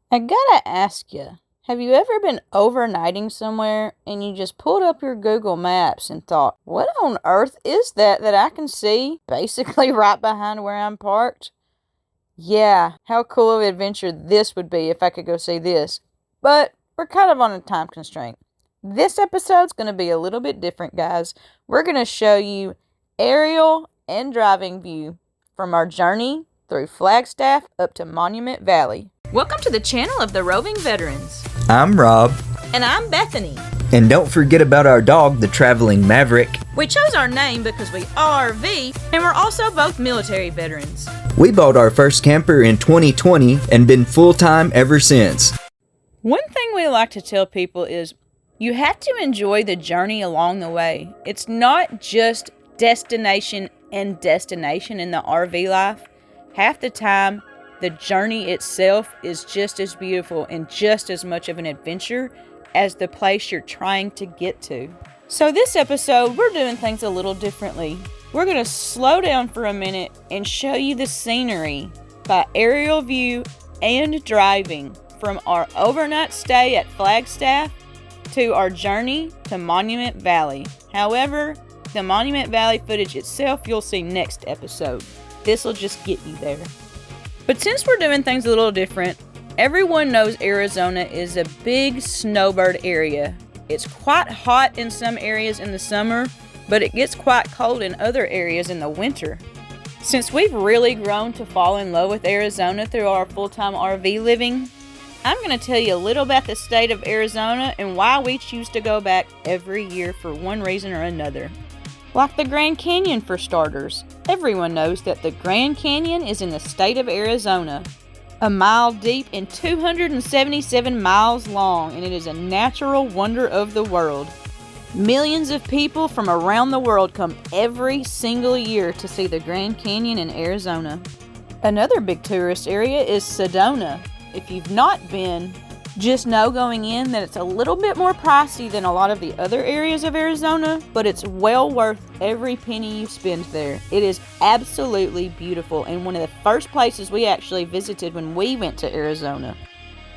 I gotta ask you, have you ever been overnighting somewhere and you just pulled up your Google Maps and thought, what on earth is that I can see basically right behind where I'm parked? Yeah, how cool of an adventure this would be if I could go see this. But we're kind of on a time constraint. This episode's going to be a little bit different, guys. We're going to show you aerial and driving view from our journey through Flagstaff up to Monument Valley. Welcome to the channel of the Roving Veterans. I'm Rob. And I'm Bethany. And don't forget about our dog, the Traveling Maverick. We chose our name because we RV, and we're also both military veterans. We bought our first camper in 2020 and been full-time ever since. One thing we like to tell people is you have to enjoy the journey along the way. It's not just destination and destination in the RV life. Half the time, the journey itself is just as beautiful and just as much of an adventure as the place you're trying to get to. So this episode, we're doing things a little differently. We're going to slow down for a minute and show you the scenery by aerial view and driving from our overnight stay at Flagstaff to our journey to Monument Valley. However, the Monument Valley footage itself you'll see next episode. This will just get you there. But since we're doing things a little different, everyone knows Arizona is a big snowbird area. It's quite hot in some areas in the summer, but it gets quite cold in other areas in the winter. Since we've really grown to fall in love with Arizona through our full-time RV living, I'm going to tell you a little about the state of Arizona and why we choose to go back every year for one reason or another. Like the Grand Canyon for starters. Everyone knows that the Grand Canyon is in the state of Arizona. A mile deep and 277 miles long, and it is a natural wonder of the world. Millions of people from around the world come every single year to see the Grand Canyon in Arizona. Another big tourist area is Sedona. If you've not been, just know going in that it's a little bit more pricey than a lot of the other areas of Arizona, but it's well worth every penny you spend there. It is absolutely beautiful and one of the first places we actually visited when we went to Arizona.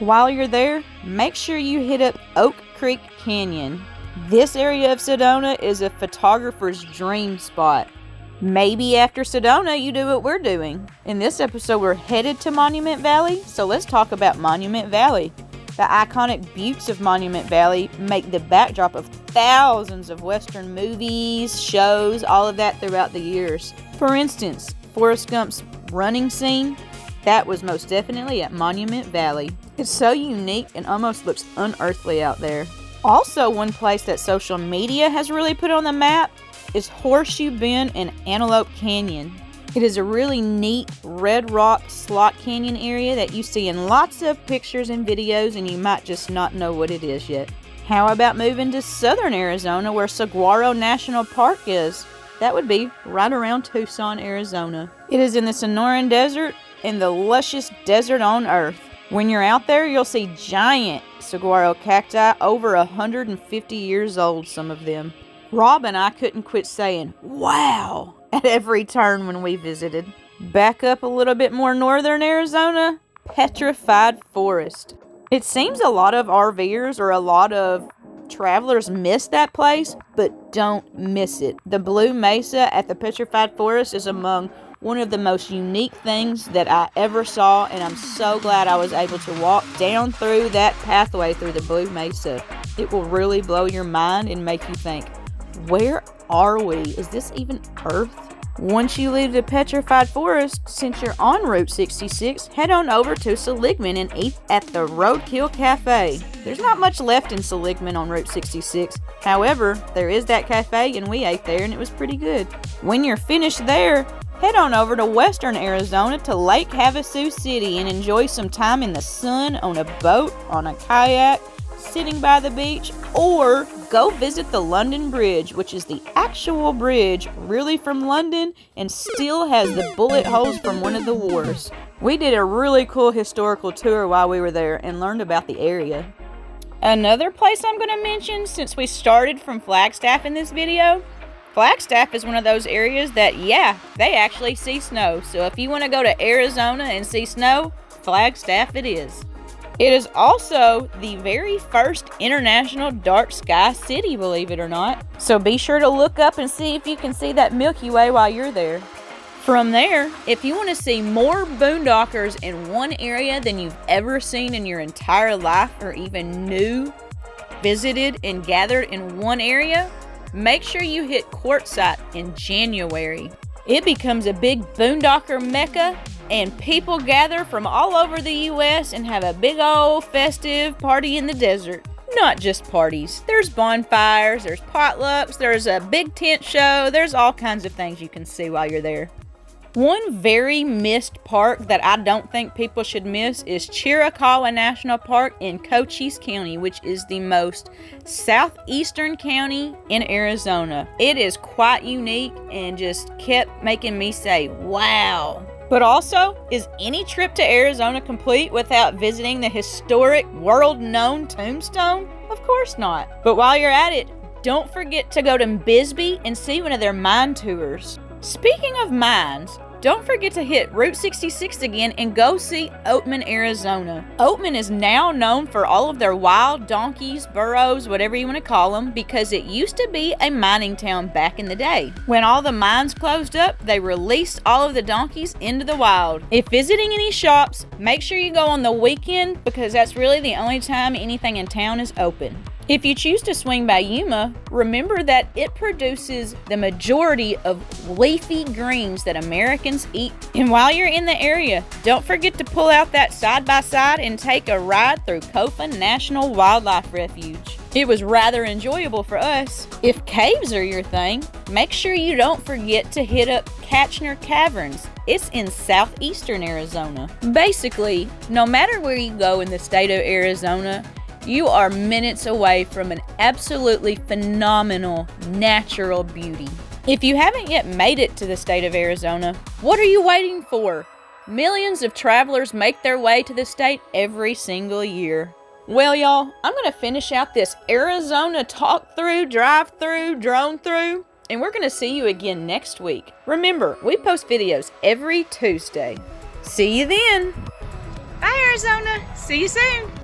While you're there, make sure you hit up Oak Creek Canyon. This area of Sedona is a photographer's dream spot. Maybe after Sedona, you do what we're doing. In this episode, we're headed to Monument Valley, so let's talk about Monument Valley. The iconic buttes of Monument Valley make the backdrop of thousands of Western movies, shows, all of that throughout the years. For instance, Forrest Gump's running scene, that was most definitely at Monument Valley. It's so unique and almost looks unearthly out there. Also, one place that social media has really put on the map is Horseshoe Bend and Antelope Canyon. It is a really neat red rock slot canyon area that you see in lots of pictures and videos, and you might just not know what it is yet. How about moving to southern Arizona where Saguaro National Park is? That would be right around Tucson, Arizona. It is in the Sonoran Desert and the lushest desert on earth. When you're out there, you'll see giant saguaro cacti, over 150 years old, some of them. Rob and I couldn't quit saying, wow, at every turn when we visited. Back up a little bit more northern Arizona, Petrified Forest. It seems a lot of RVers or a lot of travelers miss that place, but don't miss it. The Blue Mesa at the Petrified Forest is among one of the most unique things that I ever saw, and I'm so glad I was able to walk down through that pathway through the Blue Mesa. It will really blow your mind and make you think, where are we? Is this even Earth? Once you leave the Petrified Forest, since you're on Route 66, head on over to Seligman and eat at the Roadkill Cafe. There's not much left in Seligman on Route 66. However, there is that cafe and we ate there and it was pretty good. When you're finished there, head on over to western Arizona to Lake Havasu City and enjoy some time in the sun on a boat, on a kayak, sitting by the beach, or go visit the London Bridge, which is the actual bridge really from London and still has the bullet holes from one of the wars. We did a really cool historical tour while we were there and learned about the area. Another place I'm going to mention, since we started from Flagstaff in this video, Flagstaff is one of those areas that, yeah, they actually see snow. So if you want to go to Arizona and see snow, Flagstaff it is. It is also the very first international dark sky city, believe it or not. So be sure to look up and see if you can see that Milky Way while you're there. From there, if you want to see more boondockers in one area than you've ever seen in your entire life, or even knew, visited, and gathered in one area, make sure you hit Quartzsite in January. It becomes a big boondocker mecca, and people gather from all over the U.S. and have a big old festive party in the desert. Not just parties. There's bonfires, there's potlucks, there's a big tent show, there's all kinds of things you can see while you're there. One very missed park that I don't think people should miss is Chiricahua National Park in Cochise County, which is the most southeastern county in Arizona. It is quite unique and just kept making me say, wow. But also, is any trip to Arizona complete without visiting the historic, world-known Tombstone? Of course not. But while you're at it, don't forget to go to Bisbee and see one of their mine tours. Speaking of mines, don't forget to hit Route 66 again and go see Oatman, Arizona. Oatman is now known for all of their wild donkeys, burros, whatever you want to call them, because it used to be a mining town back in the day. When all the mines closed up, they released all of the donkeys into the wild. If visiting any shops, make sure you go on the weekend because that's really the only time anything in town is open. If you choose to swing by Yuma, remember that it produces the majority of leafy greens that Americans eat. And while you're in the area, don't forget to pull out that side-by-side and take a ride through Coffin National Wildlife Refuge. It was rather enjoyable for us. If caves are your thing, make sure you don't forget to hit up Katchner Caverns. It's in southeastern Arizona. Basically, no matter where you go in the state of Arizona, you are minutes away from an absolutely phenomenal natural beauty. If you haven't yet made it to the state of Arizona, what are you waiting for? Millions of travelers make their way to the state every single year. Well, y'all, I'm going to finish out this Arizona talk through, drive through, drone through, and we're going to see you again next week. Remember, we post videos every Tuesday. See you then. Bye, Arizona. See you soon.